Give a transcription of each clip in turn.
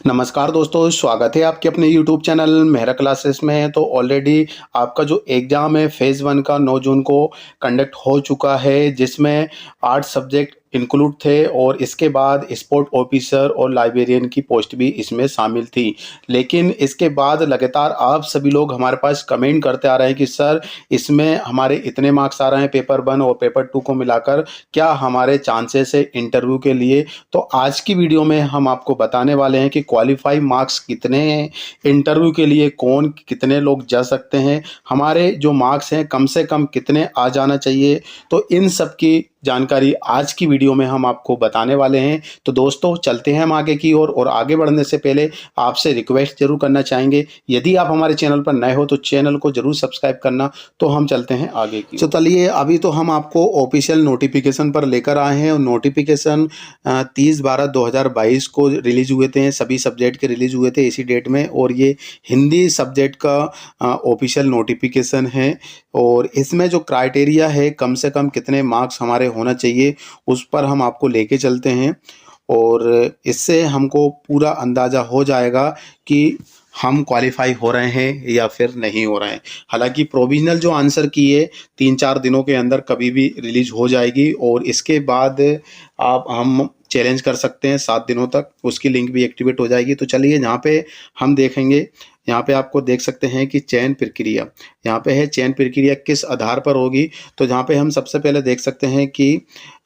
नमस्कार दोस्तों, स्वागत है आपके अपने यूट्यूब चैनल मेहरा क्लासेस में। तो ऑलरेडी आपका जो एग्ज़ाम है फ़ेज़ 1 का 9 जून को कंडक्ट हो चुका है, जिसमें 8 सब्जेक्ट इंक्लूड थे और इसके बाद स्पोर्ट ऑफिसर और लाइब्रेरियन की पोस्ट भी इसमें शामिल थी। लेकिन इसके बाद लगातार आप सभी लोग हमारे पास कमेंट करते आ रहे हैं कि सर इसमें हमारे इतने मार्क्स आ रहे हैं पेपर 1 और पेपर 2 को मिलाकर, क्या हमारे चांसेस है इंटरव्यू के लिए? तो आज की वीडियो में हम आपको बताने वाले हैं कि क्वालिफाई मार्क्स कितने हैं, इंटरव्यू के लिए कौन कितने लोग जा सकते हैं, हमारे जो मार्क्स हैं कम से कम कितने आ जाना चाहिए। तो इन सब की जानकारी आज की वीडियो में हम आपको बताने वाले हैं। तो दोस्तों चलते हैं हम आगे की ओर, और आगे बढ़ने से पहले आपसे रिक्वेस्ट जरूर करना चाहेंगे, यदि आप हमारे चैनल पर नए हो तो चैनल को जरूर सब्सक्राइब करना। तो हम चलते हैं आगे की। तो चलिए, अभी तो हम आपको ऑफिशियल नोटिफिकेशन पर लेकर आए हैं, और नोटिफिकेशन 30/12/2022 को रिलीज हुए थे। सभी सब्जेक्ट के रिलीज हुए थे इसी डेट में, और ये हिंदी सब्जेक्ट का ऑफिशियल नोटिफिकेशन है। और इसमें जो क्राइटेरिया है कम से कम कितने मार्क्स हमारे होना चाहिए, उस पर हम आपको लेके चलते हैं, और इससे हमको पूरा अंदाज़ा हो जाएगा कि हम क्वालिफाई हो रहे हैं या फिर नहीं हो रहे हैं। हालांकि प्रोविजनल जो आंसर की है 3-4 दिनों के अंदर कभी भी रिलीज हो जाएगी, और इसके बाद आप हम चैलेंज कर सकते हैं 7 दिनों तक, उसकी लिंक भी एक्टिवेट हो जाएगी। तो चलिए यहाँ पे हम देखेंगे, यहाँ पे आपको देख सकते हैं कि चयन प्रक्रिया, यहाँ पे है चयन प्रक्रिया किस आधार पर होगी। तो यहाँ पे हम सबसे पहले देख सकते हैं कि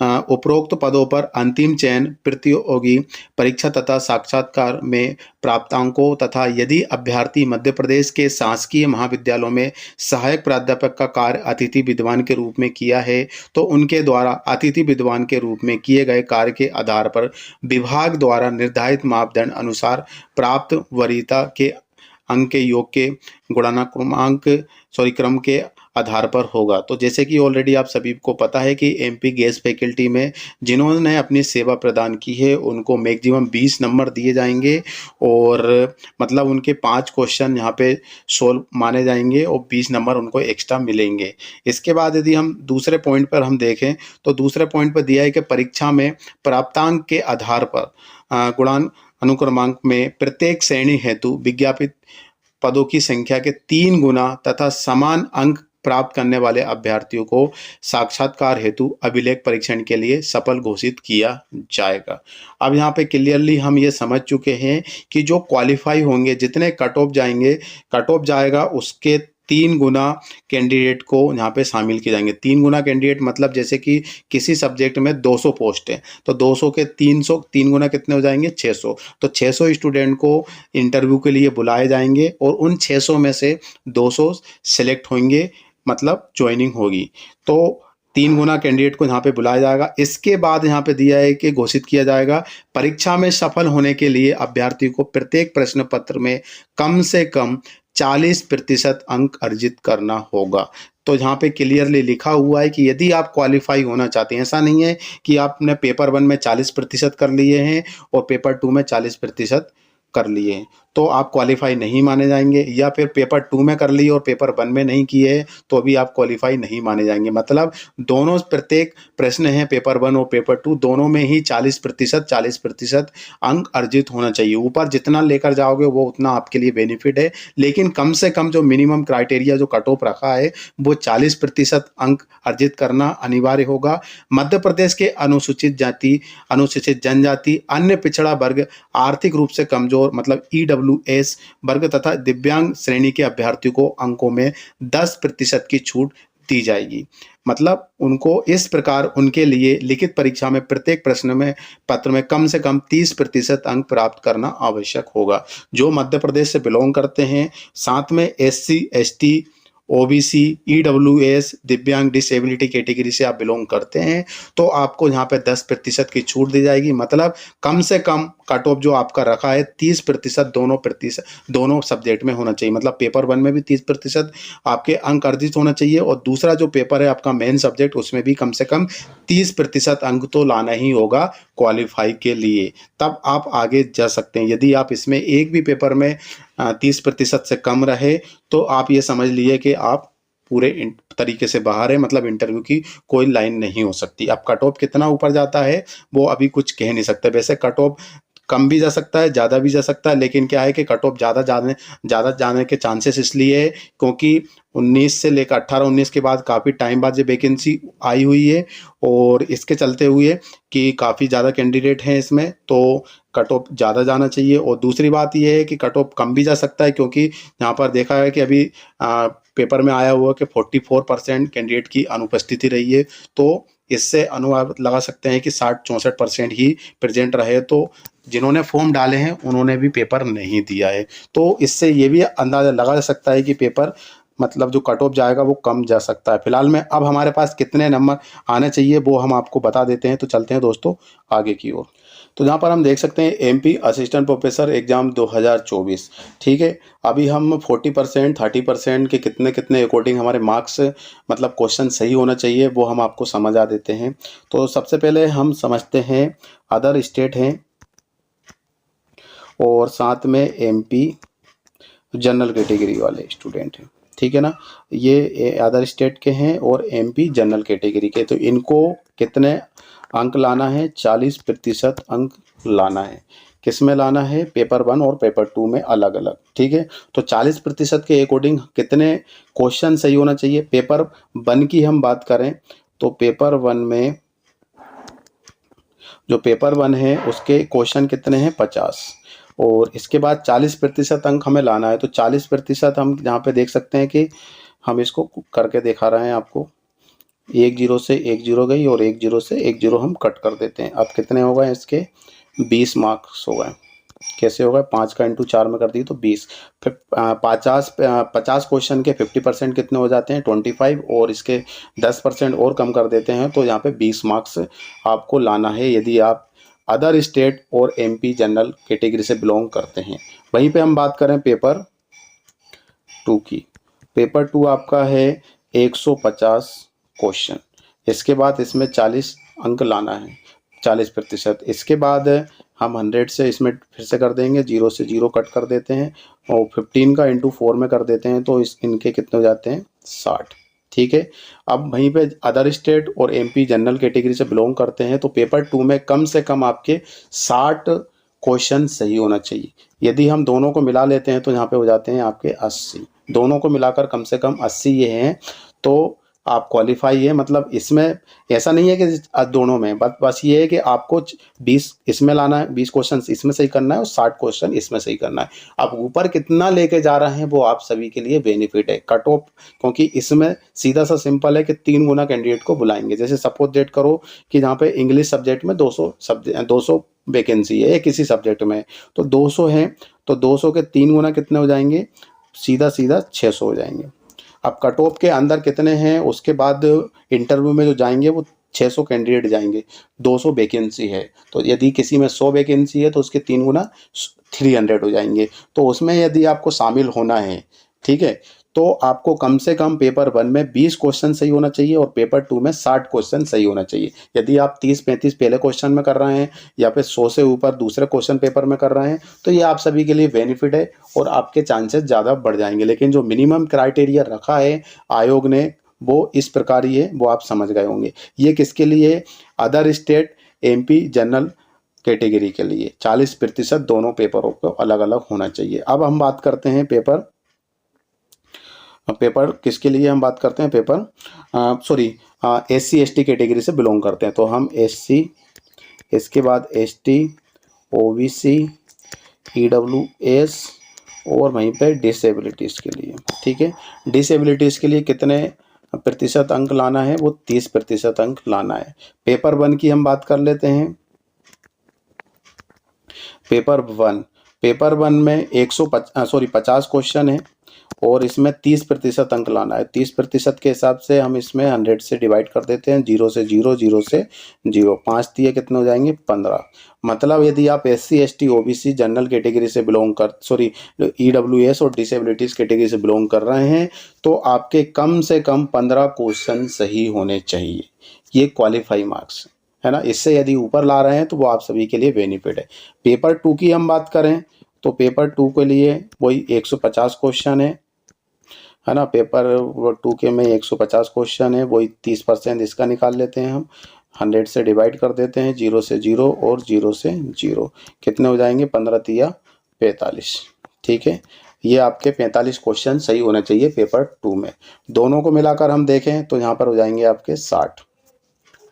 उपरोक्त पदों पर अंतिम चयन प्रतियोगी परीक्षा तथा साक्षात्कार में प्राप्तांकों तथा यदि अभ्यर्थी मध्य प्रदेश के शासकीय महाविद्यालयों में सहायक प्राध्यापक का कार्य अतिथि विद्वान के रूप में किया है, तो उनके द्वारा अतिथि विद्वान के रूप में किए गए कार्य के आधार पर विभाग द्वारा निर्धारित मापदंड अनुसार प्राप्त वरीयता के अंक के योग के क्रम के आधार पर होगा। तो जैसे कि ऑलरेडी आप सभी को पता है कि एमपी गेस्ट फैकल्टी में जिन्होंने अपनी सेवा प्रदान की है उनको मैक्सिमम 20 नंबर दिए जाएंगे, और मतलब उनके 5 क्वेश्चन यहाँ पे सोल्व माने जाएंगे और 20 नंबर उनको एक्स्ट्रा मिलेंगे। इसके बाद यदि हम दूसरे पॉइंट पर हम देखें, तो दूसरे पॉइंट पर दिया है कि परीक्षा में प्राप्तांक के आधार पर अनुक्रमांक में प्रत्येक श्रेणी हेतु विज्ञापित पदों की संख्या के 3 गुना तथा समान अंक प्राप्त करने वाले अभ्यर्थियों को साक्षात्कार हेतु अभिलेख परीक्षण के लिए सफल घोषित किया जाएगा। अब यहाँ पे क्लियरली हम ये समझ चुके हैं कि जो क्वालिफाई होंगे, जितने कट ऑफ जाएगा उसके 3 गुना कैंडिडेट को यहाँ पे शामिल किए जाएंगे। 3 गुना कैंडिडेट मतलब जैसे कि किसी सब्जेक्ट में 200 पोस्ट है, तो 200 के 3 गुना कितने हो जाएंगे? 600। तो 600 स्टूडेंट को इंटरव्यू के लिए बुलाए जाएंगे, और उन 600 में से 200 सेलेक्ट होंगे, मतलब ज्वाइनिंग होगी। तो 3 गुना कैंडिडेट को यहाँ पे बुलाया जाएगा। इसके बाद यहाँ पे दिया है कि घोषित किया जाएगा परीक्षा में सफल होने के लिए अभ्यर्थी को प्रत्येक प्रश्न पत्र में कम से कम 40% अंक अर्जित करना होगा। तो यहाँ पे क्लियरली लिखा हुआ है कि यदि आप क्वालिफाई होना चाहते हैं, ऐसा नहीं है कि आपने पेपर 1 में 40% कर लिए हैं और पेपर 2 में 40% कर लिए हैं तो आप क्वालिफाई नहीं माने जाएंगे, या फिर पेपर 2 में कर लिए और पेपर 1 में नहीं किए तो भी आप क्वालिफाई नहीं माने जाएंगे। मतलब दोनों प्रत्येक प्रश्न है पेपर 1 और पेपर 2 दोनों में ही 40% अंक अर्जित होना चाहिए। ऊपर जितना लेकर जाओगे वो उतना आपके लिए बेनिफिट है, लेकिन कम से कम जो मिनिमम क्राइटेरिया जो कट ऑफ रखा है वो 40% अंक अर्जित करना अनिवार्य होगा। मध्य प्रदेश के अनुसूचित जाति, अनुसूचित जनजाति, अन्य पिछड़ा वर्ग, आर्थिक रूप से कमजोर मतलब EWS वर्ग तथा दिव्यांग श्रेणी के अभ्यर्थियों को अंकों में 10% की छूट दी जाएगी। मतलब उनको इस प्रकार उनके लिए लिखित परीक्षा में प्रत्येक प्रश्न में पत्र में कम से कम 30% अंक प्राप्त करना आवश्यक होगा। जो मध्य प्रदेश से बिलोंग करते हैं, साथ में SC ST OBC EWS दिव्यांग डिसेबिलिटी कैटेगरी से आप बिलोंग करते हैं, तो आपको यहाँ पे 10% की छूट दी जाएगी। मतलब कम से कम कट ऑफ जो आपका रखा है 30% दोनों सब्जेक्ट में होना चाहिए। मतलब पेपर 1 में भी 30% आपके अंक अर्जित होना चाहिए, और दूसरा जो पेपर है आपका मेन सब्जेक्ट उसमें भी कम से कम 30% अंक तो लाना ही होगा क्वालिफाई के लिए, तब आप आगे जा सकते हैं। यदि आप इसमें एक भी पेपर में 30% से कम रहे तो आप ये समझ लिए कि आप पूरे तरीके से बाहर है, मतलब इंटरव्यू की कोई लाइन नहीं हो सकती। अब कट ऑफ कितना ऊपर जाता है वो अभी कुछ कह नहीं सकते। वैसे कट ऑफ कम भी जा सकता है, ज़्यादा भी जा सकता है, लेकिन क्या है कि कट ऑफ ज़्यादा जाने के चांसेस इसलिए है क्योंकि 19 से लेकर 18-19 के बाद काफ़ी टाइम बाद ये वैकेंसी आई हुई है, और इसके चलते हुए कि काफ़ी ज़्यादा कैंडिडेट हैं इसमें, तो कट ऑफ ज़्यादा जाना चाहिए। और दूसरी बात ये है कि कट ऑफ कम भी जा सकता है, क्योंकि यहाँ पर देखा है कि अभी पेपर में आया हुआ कि 44% कैंडिडेट की अनुपस्थिति रही है, तो इससे अनुमान लगा सकते हैं कि 60-64% ही प्रेजेंट रहे, तो जिन्होंने फॉर्म डाले हैं उन्होंने भी पेपर नहीं दिया है। तो इससे ये भी अंदाज़ा लगा जा सकता है कि पेपर मतलब जो कट ऑफ जाएगा वो कम जा सकता है। फिलहाल में अब हमारे पास कितने नंबर आने चाहिए वो हम आपको बता देते हैं। तो चलते हैं दोस्तों आगे की ओर। तो यहाँ पर हम देख सकते हैं एमपी असिस्टेंट प्रोफेसर एग्ज़ाम 2024, ठीक है। अभी हम 40% 30% के कितने कितने अकॉर्डिंग हमारे मार्क्स मतलब क्वेश्चन सही होना चाहिए वो हम आपको समझा देते हैं। तो सबसे पहले हम समझते हैं अदर स्टेट हैं और साथ में एमपी जनरल कैटेगरी वाले स्टूडेंट हैं, ठीक है ना। ये अदर स्टेट के हैं और एमपी जनरल कैटेगरी के, तो इनको कितने अंक लाना है? 40% अंक लाना है। किस में लाना है? पेपर 1 और पेपर 2 में अलग अलग, ठीक है। तो 40% के अकॉर्डिंग कितने क्वेश्चन सही होना चाहिए? पेपर 1 की हम बात करें तो पेपर 1 में जो पेपर 1 है उसके क्वेश्चन कितने हैं? 50, और इसके बाद 40% अंक हमें लाना है। तो 40% हम यहाँ पे देख सकते हैं कि हम इसको करके दिखा रहे हैं आपको। 1 0 से 1 0 गई और 1 0 से 1 0 हम कट कर देते हैं। अब कितने हो गए इसके? 20 मार्क्स हो गए। कैसे हो गए? 5 का इंटू 4 में कर दी तो 20। फिर 50 क्वेश्चन के 50% कितने हो जाते हैं? 25, और इसके 10% और कम कर देते हैं तो यहाँ पे 20 मार्क्स आपको लाना है यदि आप अदर स्टेट और एमपी जनरल कैटेगरी से बिलोंग करते हैं। वहीं पे हम बात करें पेपर 2 की। पेपर 2 आपका है 150 क्वेश्चन। इसके बाद इसमें 40 अंक लाना है, 40%। इसके बाद हम 100 से इसमें फिर से कर देंगे, 0 से 0 कट कर देते हैं और 15 का इंटू 4 में कर देते हैं तो इनके कितने हो जाते हैं? 60, ठीक है। अब वहीं पे अदर स्टेट और एमपी जनरल कैटेगरी से बिलोंग करते हैं तो पेपर 2 में कम से कम आपके 60 क्वेश्चन सही होना चाहिए। यदि हम दोनों को मिला लेते हैं तो यहाँ पे हो जाते हैं आपके 80। दोनों को मिलाकर कम से कम 80 ये हैं तो आप क्वालिफाई है। मतलब इसमें ऐसा नहीं है कि दोनों में, बस ये है कि आपको 20 इसमें लाना है, 20 क्वेश्चन इसमें सही करना है और 60 क्वेश्चन इसमें सही करना है। अब ऊपर कितना लेके जा रहे हैं वो आप सभी के लिए बेनिफिट है। कट ऑफ क्योंकि इसमें सीधा सा सिंपल है कि 3 गुना कैंडिडेट को बुलाएंगे। जैसे सपोज डेट करो कि जहाँ पे इंग्लिश सब्जेक्ट में 200 वैकेंसी है किसी सब्जेक्ट में, तो 200 है तो 200 के 3 गुना कितने हो जाएंगे? सीधा 600 हो जाएंगे। अब कट ऑफ के अंदर कितने हैं उसके बाद इंटरव्यू में जो जाएंगे वो 600 कैंडिडेट जाएंगे। 200 वैकेंसी है तो यदि किसी में 100 वैकेंसी है तो उसके 3 गुना 300 हो जाएंगे। तो उसमें यदि आपको शामिल होना है, ठीक है, तो आपको कम से कम पेपर 1 में 20 क्वेश्चन सही होना चाहिए और पेपर 2 में 60 क्वेश्चन सही होना चाहिए। यदि आप 30-35 पहले क्वेश्चन में कर रहे हैं या फिर 100 से ऊपर दूसरे क्वेश्चन पेपर में कर रहे हैं तो ये आप सभी के लिए बेनिफिट है और आपके चांसेस ज़्यादा बढ़ जाएंगे। लेकिन जो मिनिमम क्राइटेरिया रखा है आयोग ने वो इस प्रकार ही है, वो आप समझ गए होंगे। ये किसके लिए? Other state MP general category के लिए 40% दोनों पेपरों को अलग अलग होना चाहिए। अब हम बात करते हैं पेपर किसके लिए हम बात करते हैं? पेपर SC ST कैटेगरी से बिलोंग करते हैं तो हम SC, इसके बाद ST, OBC, EWS और वहीं पे डिसेबिलिटीज़ के लिए, ठीक है। डिसेबिलिटीज़ के लिए कितने प्रतिशत अंक लाना है? वो 30% अंक लाना है। पेपर 1 की हम बात कर लेते हैं। पेपर 1 में 50 क्वेश्चन है और इसमें 30% अंक लाना है। 30% के हिसाब से हम इसमें 100 से डिवाइड कर देते हैं, 0 से 0, 0 से 0, 5 दिए कितने हो जाएंगे? 15। मतलब यदि आप SC ST OBC general category से बिलोंग EWS और डिसेबिलिटीज़ कैटेगरी से बिलोंग कर रहे हैं तो आपके कम से कम 15 क्वेश्चन सही होने चाहिए। ये क्वालिफाई मार्क्स है ना। इससे यदि ऊपर ला रहे हैं तो वो आप सभी के लिए बेनिफिट है। पेपर 2 की हम बात करें तो पेपर 2 के लिए वही 150 क्वेश्चन है ना। पेपर 2 के में 150 क्वेश्चन है, वही 30% इसका निकाल लेते हैं हम। 100 से डिवाइड कर देते हैं, 0 से 0 और 0 से 0, कितने हो जाएंगे 15 तिया 45। ठीक है, ये आपके 45 क्वेश्चन सही होने चाहिए पेपर 2 में। दोनों को मिलाकर हम देखें तो यहाँ पर हो जाएंगे आपके 60।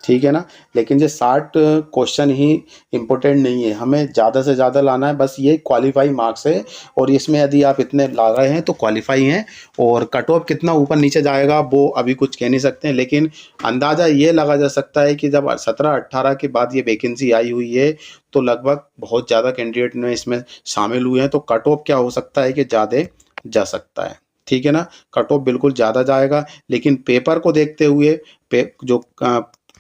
ठीक है ना, लेकिन ये 60 क्वेश्चन ही इम्पोर्टेंट नहीं है, हमें ज़्यादा से ज़्यादा लाना है, बस ये क्वालिफाई मार्क्स है। और इसमें यदि आप इतने ला रहे हैं तो क्वालिफाई हैं। और कट ऑफ कितना ऊपर नीचे जाएगा वो अभी कुछ कह नहीं सकते हैं, लेकिन अंदाज़ा ये लगा जा सकता है कि जब 17-18 के बाद ये वैकेंसी आई हुई है तो लगभग बहुत ज़्यादा कैंडिडेट ने इसमें शामिल हुए हैं, तो कट ऑफ क्या हो सकता है कि ज़्यादा जा सकता है। ठीक है ना, कट ऑफ बिल्कुल ज़्यादा जाएगा, लेकिन पेपर को देखते हुए जो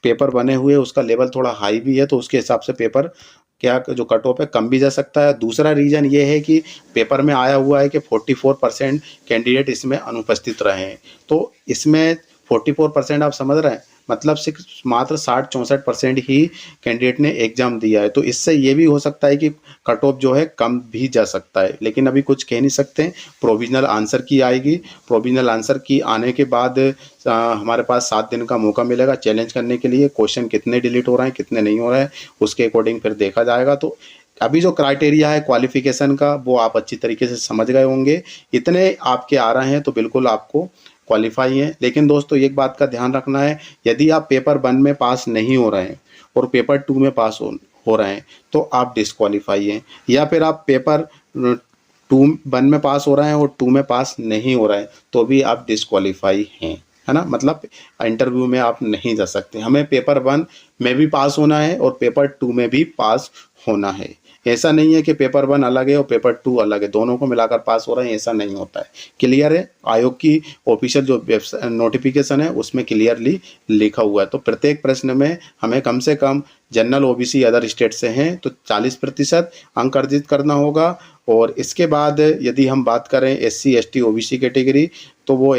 पेपर बने हुए उसका लेवल थोड़ा हाई भी है, तो उसके हिसाब से पेपर क्या जो कट ऑफ है कम भी जा सकता है। दूसरा रीज़न ये है कि पेपर में आया हुआ है कि 44% कैंडिडेट इसमें अनुपस्थित रहे हैं, तो इसमें 44% आप समझ रहे हैं, मतलब सिर्फ मात्र 60-64% ही कैंडिडेट ने एग्ज़ाम दिया है, तो इससे ये भी हो सकता है कि कट ऑफ जो है कम भी जा सकता है, लेकिन अभी कुछ कह नहीं सकते। प्रोविजनल आंसर की आएगी, प्रोविजनल आंसर की आने के बाद हमारे पास 7 दिन का मौका मिलेगा चैलेंज करने के लिए, क्वेश्चन कितने डिलीट हो रहे हैं कितने नहीं हो रहे हैं उसके अकॉर्डिंग फिर देखा जाएगा। तो अभी जो क्राइटेरिया है क्वालिफिकेशन का वो आप अच्छी तरीके से समझ गए होंगे, इतने आपके आ रहे हैं तो बिल्कुल आपको क्वालिफाई है। लेकिन दोस्तों एक बात का ध्यान रखना है, यदि आप पेपर 1 में पास नहीं हो रहे हैं और पेपर 2 में पास हो रहे हैं तो आप डिस्क्वालीफाई हैं, या फिर आप पेपर 1 में पास हो रहे हैं और 2 में पास नहीं हो रहे हैं तो भी आप डिस्क्वालीफाई हैं, है ना, मतलब इंटरव्यू में आप नहीं जा सकते। हमें पेपर 1 में भी पास होना है और पेपर 2 में भी पास होना है। ऐसा नहीं है कि पेपर 1 अलग है और पेपर 2 अलग है, दोनों को मिलाकर पास हो रहे हैं, ऐसा नहीं होता है। क्लियर है, आयोग की ऑफिशियल जो वेबसाइट नोटिफिकेशन है उसमें क्लियरली लिखा हुआ है। तो प्रत्येक प्रश्न में हमें कम से कम जनरल ओबीसी अदर स्टेट से हैं तो 40% अंक अर्जित करना होगा। और इसके बाद यदि हम बात करें SC ST OBC कैटेगरी तो वो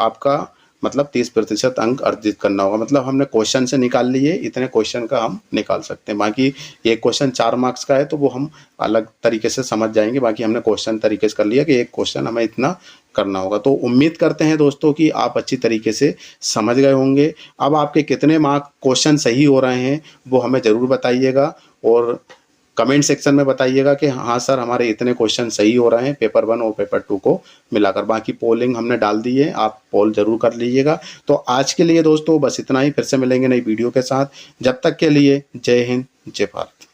आपका मतलब 30% अंक अर्जित करना होगा। मतलब हमने क्वेश्चन से निकाल लिए, इतने क्वेश्चन का हम निकाल सकते हैं। बाकी एक क्वेश्चन 4 मार्क्स का है तो वो हम अलग तरीके से समझ जाएंगे, बाकी हमने क्वेश्चन तरीके से कर लिया कि एक क्वेश्चन हमें इतना करना होगा। तो उम्मीद करते हैं दोस्तों कि आप अच्छी तरीके से समझ गए होंगे। अब आपके कितने मार्क क्वेश्चन सही हो रहे हैं वो हमें ज़रूर बताइएगा और कमेंट सेक्शन में बताइएगा कि हाँ सर हमारे इतने क्वेश्चन सही हो रहे हैं पेपर 1 और पेपर 2 को मिलाकर। बाकी पोलिंग हमने डाल दी है, आप पोल जरूर कर लीजिएगा। तो आज के लिए दोस्तों बस इतना ही, फिर से मिलेंगे नई वीडियो के साथ। जब तक के लिए जय हिंद जय भारत।